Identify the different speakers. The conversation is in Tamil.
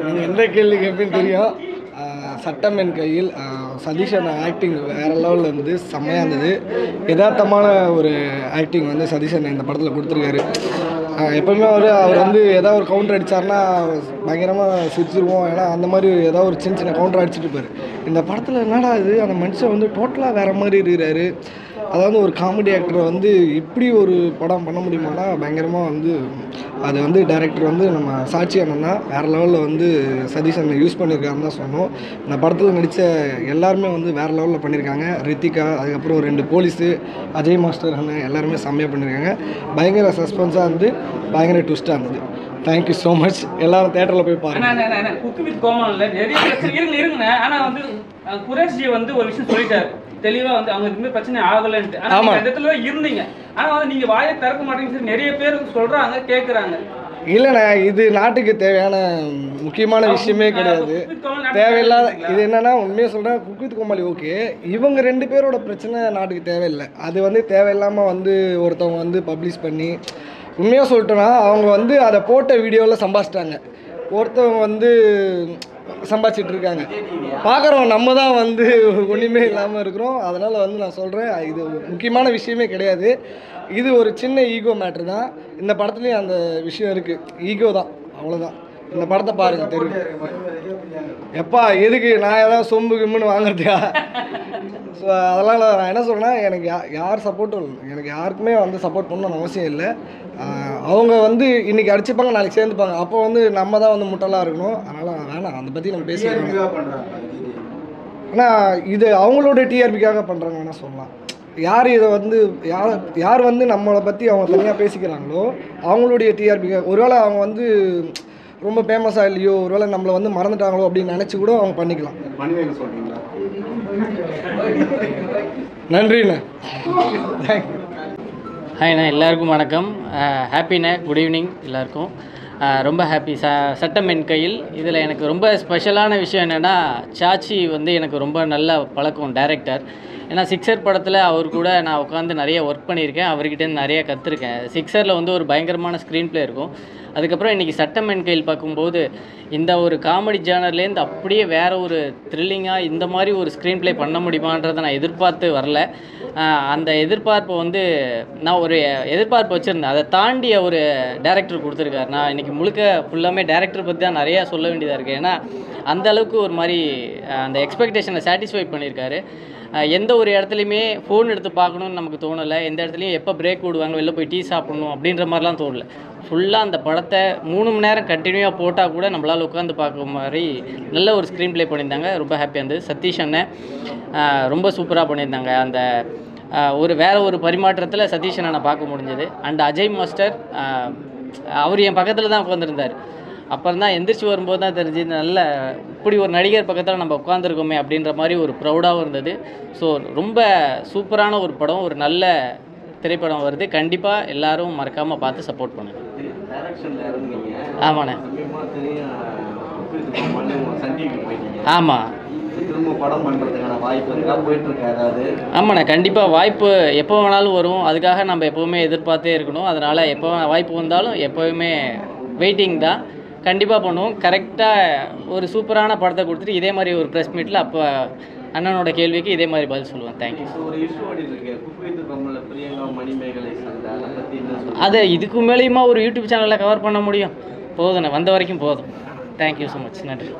Speaker 1: நீங்கள் எந்த கேள்வி கேட்பேன்னு தெரியும். சட்டம் என் கையில் சதீஷன் ஆக்டிங் வேறு லெவலில் இருந்தது, செம்மையாக இருந்தது. யதார்த்தமான ஒரு ஆக்டிங் வந்து சதீஷன் இந்த படத்தில் கொடுத்துருக்காரு. எப்போவுமே அவர் வந்து ஏதாவது ஒரு கவுண்டர் அடித்தார்னா பயங்கரமாக சிரிச்சிருவோம். ஏன்னா அந்த மாதிரி ஏதாவது ஒரு சின்ன சின்ன கவுண்டர் அடிச்சுட்டு இருப்பார். இந்த படத்தில் என்னடா இது, அந்த மனுஷன் வந்து டோட்டலாக வேறு மாதிரி இருக்கிறாரு. அதாவது ஒரு காமெடி ஆக்டரை வந்து இப்படி ஒரு படம் பண்ண முடியுமானா பயங்கரமாக வந்து அது வந்து டைரக்டர் வந்து நம்ம சாட்சி அண்ணன் தான் வேறு லெவலில் வந்து சதீஷ் அண்ணன் யூஸ் பண்ணியிருக்காருன்னு தான் சொன்னோம். இந்த படத்தில் நடித்த எல்லாருமே வந்து வேறு லெவலில் பண்ணியிருக்காங்க. ரித்திகா, அதுக்கப்புறம் 2 போலீஸு, அஜய் மாஸ்டர் அண்ணன் எல்லாருமே செம்மையாக பண்ணியிருக்காங்க. பயங்கர சஸ்பென்ஸாக இருந்து பயங்கர ட்விஸ்ட்டாக இருந்தது. Thank you so much. எல்லாரும் தேட்டரில் போய் பாருங்கள்.
Speaker 2: குக்கு வித் கோமாளில் நிறைய பிரச்சனை இருங்க. ஆனால் வந்து குரேஷ்ஜி வந்து ஒரு விஷயம் சொல்லிட்டாரு தெளிவாக, வந்து அவங்க எதுவுமே பிரச்சனை ஆகலைன்ட்டு. ஆனால் இந்த இடத்துல இருந்தீங்க, ஆனால் வந்து நீங்கள் வாயை திறக்க மாட்டேங்குது. நிறைய பேர் சொல்கிறாங்க, கேட்குறாங்க.
Speaker 1: இல்லைண்ணே, இது நாட்டுக்கு தேவையான முக்கியமான விஷயமே கிடையாது. தேவையில்லாத இது என்னென்னா, உண்மையாக சொல்கிறேன், குக் வித் கோமாளி ஓகே, இவங்க 2 பேரோட பிரச்சனை நாட்டுக்கு தேவையில்லை. அது வந்து தேவையில்லாமல் வந்து ஒருத்தவங்க வந்து பப்ளிஷ் பண்ணி, உண்மையாக சொல்லிட்டோன்னா அவங்க வந்து அதை போட்ட வீடியோவில் சம்பாதிச்சிட்டாங்க. ஒருத்தவங்க வந்து சம்பாதிச்சிட்டு இருக்காங்க, பார்க்குறவங்க நம்ம தான் வந்து ஒன்றுமே இல்லாமல் இருக்கிறோம். அதனால் வந்து நான் சொல்கிறேன், இது முக்கியமான விஷயமே கிடையாது. இது ஒரு சின்ன ஈகோ மேட்ரு தான். இந்த படத்துலேயும் அந்த விஷயம் இருக்குது, ஈகோ தான், அவ்வளோதான். இந்த படத்தை பாருங்கள், தெரியும். எப்பா எதுக்கு நான் ஏதாவது சொம்பு கிம்முன்னு வாங்குறதுக்கா? ஸோ அதெல்லாம் நான் என்ன சொல்கிறேன்னா, எனக்கு யார் சப்போர்ட்டும் இல்லை, எனக்கு யாருக்குமே வந்து சப்போர்ட் பண்ணணும்னு அவசியம் இல்லை. அவங்க வந்து இன்றைக்கி அடிச்சுப்பாங்க, நாளைக்கு சேர்ந்துப்பாங்க. அப்போ வந்து நம்ம தான் வந்து முட்டலாக இருக்கணும். அதனால் வேணாம், அதை பற்றி நம்ம பேசிக்கிறோம். ஆனால் இது அவங்களோட டிஆர்பிக்காக பண்ணுறாங்க வேணால் சொல்லலாம். யார் இதை வந்து யார் வந்து நம்மளை பற்றி அவங்க தனியாக பேசிக்கிறாங்களோ அவங்களுடைய டிஆர்பிக்காக, ஒருவேளை அவங்க வந்து ரொம்ப ஃபேமஸாக இல்லையோ, ஒருவேளை நம்மளை வந்து மறந்துட்டாங்களோ அப்படின்னு நினச்சி கூட அவங்க பண்ணிக்கலாம். நன்றிண்ணே. தேங்க்யூ.
Speaker 3: ஹாய்ண்ணா, எல்லாருக்கும் வணக்கம். ஹாப்பிண்ணே, குட் ஈவினிங் எல்லாருக்கும். ரொம்ப ஹாப்பி. சட்டம் என் கையில் இதில் எனக்கு ரொம்ப ஸ்பெஷலான விஷயம் என்னென்னா, சாச்சி வந்து எனக்கு ரொம்ப நல்ல பழக்கம் டைரக்டர். ஏன்னா சிக்ஸர் படத்தில் அவர் கூட நான் உட்காந்து நிறைய ஒர்க் பண்ணியிருக்கேன், அவர்கிட்டேருந்து நிறைய கற்றுருக்கேன். சிக்ஸரில் வந்து ஒரு பயங்கரமான ஸ்க்ரீன் ப்ளே இருக்கும். அதுக்கப்புறம் இன்றைக்கி சட்டம் என் கையில் பார்க்கும்போது இந்த ஒரு காமெடி ஜானர்லேருந்து அப்படியே வேறு ஒரு த்ரில்லிங்காக இந்த மாதிரி ஒரு ஸ்க்ரீன் ப்ளே பண்ண முடியுமான்றதை நான் எதிர்பார்த்து வரல. அந்த எதிர்பார்ப்பை வந்து நான் ஒரு எதிர்பார்ப்பு வச்சுருந்தேன், அதை தாண்டிய ஒரு டேரக்டர் கொடுத்துருக்காரு. நான் இன்றைக்கி முழுக்க ஃபுல்லாமே டேரக்டர் பற்றி தான் நிறையா சொல்ல வேண்டியதாக இருக்குது. ஏன்னா அந்தளவுக்கு ஒரு மாதிரி அந்த எக்ஸ்பெக்டேஷனை சாட்டிஸ்ஃபை பண்ணியிருக்காரு. எந்த ஒரு இடத்துலையுமே ஃபோன் எடுத்து பார்க்கணுன்னு நமக்கு தோணலை. எந்த இடத்துலையும் எப்போ பிரேக் விடுவாங்க, வெளில போய் டீ சாப்பிட்ணும் அப்படின்ற மாதிரிலாம் தோணலை. ஃபுல்லாக அந்த படத்தை 3 மணி நேரம் கண்டினியூவாக போட்டால் கூட நம்மளால் உட்காந்து பார்க்குற மாதிரி நல்ல ஒரு ஸ்க்ரீன் ப்ளே பண்ணியிருந்தாங்க. ரொம்ப ஹாப்பியாக இருந்தது. சதீஷ் அண்ணன் ரொம்ப சூப்பராக பண்ணியிருந்தாங்க. அந்த வேறு ஒரு பரிமாற்றத்தில் சதீஷ் அண்ணனை பார்க்க முடிஞ்சது. அண்ட் அஜய் மாஸ்டர் அவர் என் பக்கத்தில் தான் உட்காந்துருந்தார். அப்புறம் தான் எந்திரிச்சு வரும்போது தான் தெரிஞ்சு நல்ல இப்படி ஒரு நடிகர் பக்கத்தில் நம்ம உட்காந்துருக்கோமே அப்படின்ற மாதிரி ஒரு ப்ரௌடாகவும் இருந்தது. ஸோ ரொம்ப சூப்பரான ஒரு படம், ஒரு நல்ல திரைப்படம் வருது. கண்டிப்பாக எல்லோரும் மறக்காமல் பார்த்து சப்போர்ட் பண்ணுங்கள். ஆமாண்ணே. ஆமாம். ஆமாண்ணே, கண்டிப்பாக வாய்ப்பு எப்போ வேணாலும் வரும். அதுக்காக நம்ம எப்போவுமே எதிர்பார்த்தே இருக்கணும். அதனால் எப்போ வாய்ப்பு வந்தாலும் எப்போவுமே வெயிட்டிங் தான். கண்டிப்பாக பண்ணுவோம். கரெக்டாக ஒரு சூப்பரான படத்தை கொடுத்துட்டு இதே மாதிரி ஒரு ப்ரெஸ் மீட்டில் அப்போ அண்ணனோட கேள்விக்கு இதே மாதிரி பதில் சொல்லுவேன். தேங்க்யூ. அதை இதுக்கு மேலேயுமா ஒரு யூடியூப் சேனலில் கவர் பண்ண முடியும்? போதுண்ணே, வந்த வரைக்கும் போதும். Thank you so much. நன்றி.